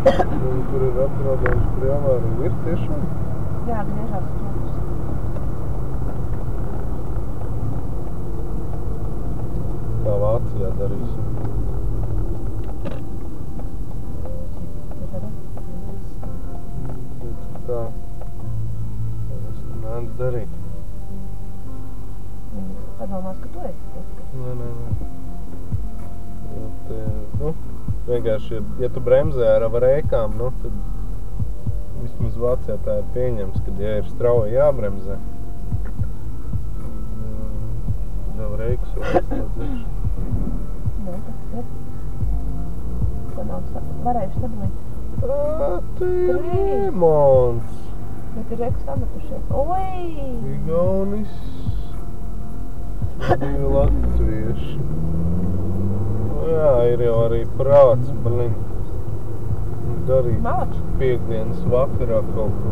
Un tur ir apdraudējums par avāriju. Ir tiešām? Jā, griežās stūkus. Kā Vācijā darīsim. Tā. Es mēdz darīt. Padomās, ka tu esi tas, kas... Nē. Jo te, vienkārši, ja tu bremzē ar rēkām, tad vismaz Vācijā tā ir pieņems, kad ja ir strauji jābremzē, tad jau rēkas jau aizslēdzēšu. Tas ir. Ko nav varējuši sadalīt? Te ir remonts. Bet ir rēku sametušies. Oi! Igaunis. Divi latvieši. Jā, ir jau arī prāts, blin. Darīt Malači. piekdienas vakarā kaut ko.